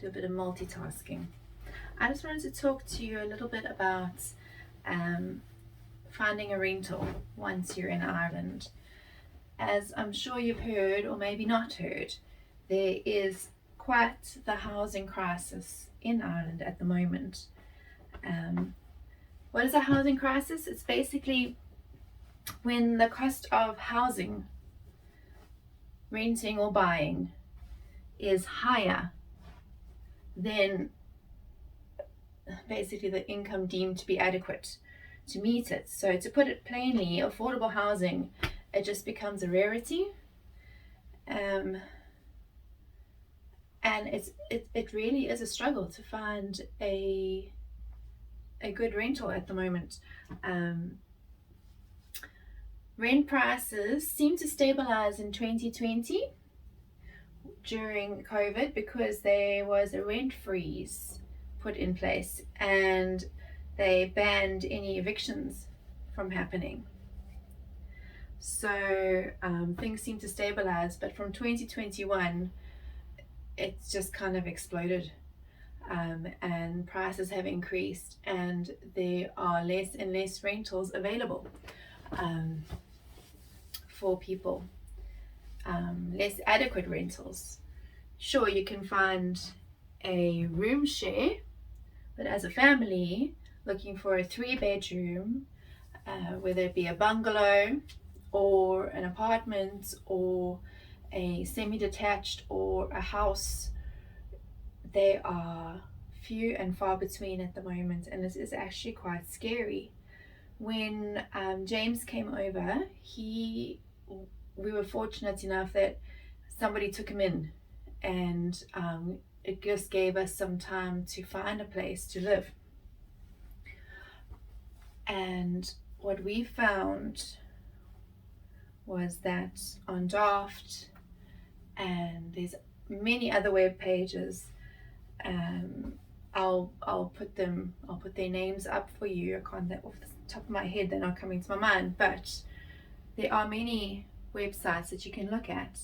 do a bit of multitasking. I just wanted to talk to you a little bit about finding a rental once you're in Ireland. As I'm sure you've heard, or maybe not heard, there is quite the housing crisis in Ireland at the moment. What is a housing crisis? It's basically when the cost of housing, renting or buying, is higher than basically the income deemed to be adequate to meet it. So to put it plainly, affordable housing, it just becomes a rarity. And it really is a struggle to find a good rental at the moment. Rent prices seem to stabilize in 2020 during COVID because there was a rent freeze put in place and they banned any evictions from happening. So things seem to stabilize, but from 2021 it's just kind of exploded, and prices have increased and there are less and less rentals available for people, less adequate rentals. Sure, you can find a room share, but as a family looking for a 3-bedroom, whether it be a bungalow or an apartment or a semi-detached or a house, they are few and far between at the moment, and it is actually quite scary. When James came over, we were fortunate enough that somebody took him in, and it just gave us some time to find a place to live. And what we found was that on Daft, and there's many other web pages, I'll put their names up for you. I can't, off the top of my head, they're not coming to my mind, but there are many websites that you can look at.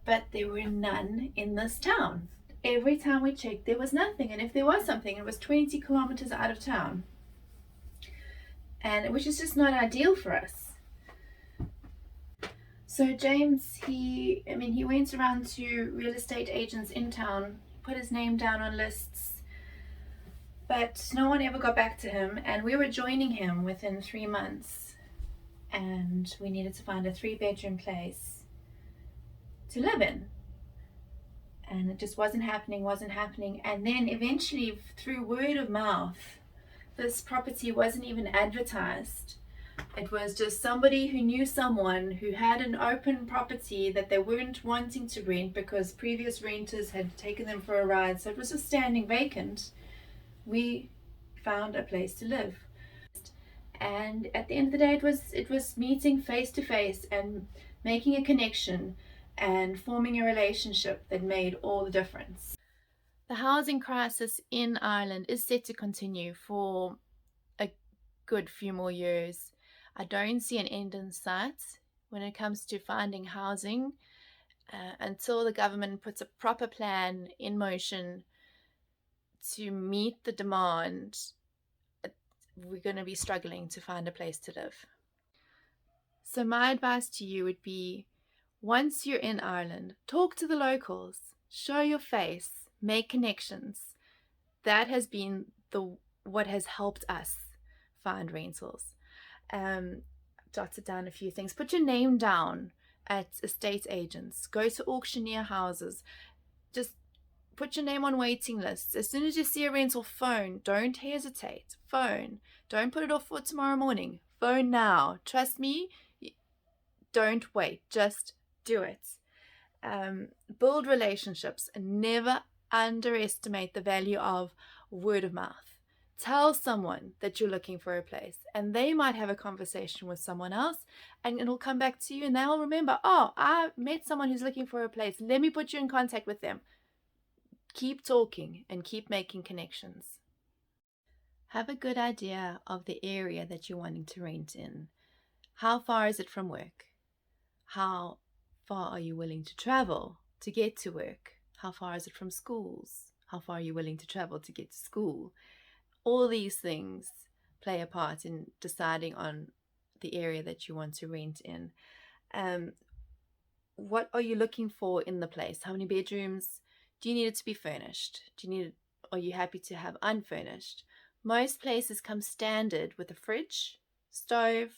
But there were none in this town. Every time we checked, there was nothing, and if there was something, it was 20 kilometers out of town, and which is just not ideal for us. So James, he went around to real estate agents in town, put his name down on lists, but no one ever got back to him, and we were joining him within 3 months, and we needed to find a 3-bedroom place to live in, and it just wasn't happening. And then eventually, through word of mouth, this property wasn't even advertised. It was just somebody who knew someone who had an open property that they weren't wanting to rent because previous renters had taken them for a ride, so it was just standing vacant. We found a place to live, and at the end of the day, it was meeting face to face and making a connection and forming a relationship that made all the difference. The housing crisis in Ireland is set to continue for a good few more years. I don't see an end in sight when it comes to finding housing until the government puts a proper plan in motion to meet the demand. We're going to be struggling to find a place to live. So my advice to you would be, once you're in Ireland, talk to the locals, show your face, make connections. That has been what has helped us find rentals. Jotted down a few things. Put your name down at estate agents. Go to auctioneer houses. Just put your name on waiting lists. As soon as you see a rental, phone. Don't hesitate. Phone. Don't put it off for tomorrow morning. Phone now. Trust me. Don't wait. Just do it. Build relationships, and never underestimate the value of word of mouth. Tell someone that you're looking for a place, and they might have a conversation with someone else, and it'll come back to you, and they'll remember, oh, I met someone who's looking for a place. Let me put you in contact with them. Keep talking and keep making connections. Have a good idea of the area that you're wanting to rent in. How far is it from work? How far are you willing to travel to get to work? How far is it from schools? How far are you willing to travel to get to school? All these things play a part in deciding on the area that you want to rent in. What are you looking for in the place? How many bedrooms? Do you need it to be furnished? Are you happy to have unfurnished? Most places come standard with a fridge, stove,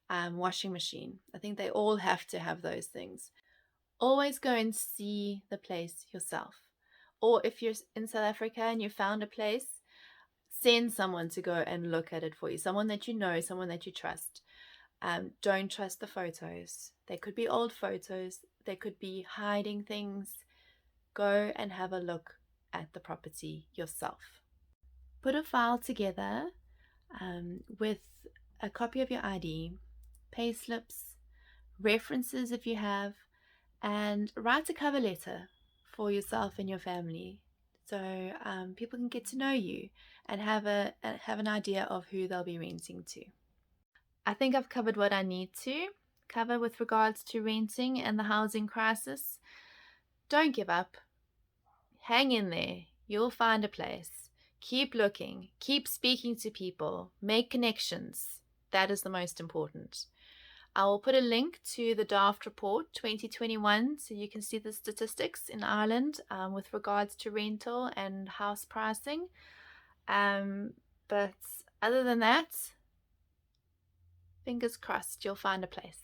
washing machine. I think they all have to have those things. Always go and see the place yourself. Or if you're in South Africa and you found a place, send someone to go and look at it for you. Someone that you know, someone that you trust. Don't trust the photos. They could be old photos. They could be hiding things. Go and have a look at the property yourself. Put a file together with a copy of your ID, payslips, references if you have, and write a cover letter for yourself and your family, so people can get to know you and have an idea of who they'll be renting to. I think I've covered what I need to cover with regards to renting and the housing crisis. Don't give up. Hang in there. You'll find a place. Keep looking. Keep speaking to people. Make connections. That is the most important. I will put a link to the Daft Report 2021 so you can see the statistics in Ireland with regards to rental and house pricing. But other than that, fingers crossed you'll find a place.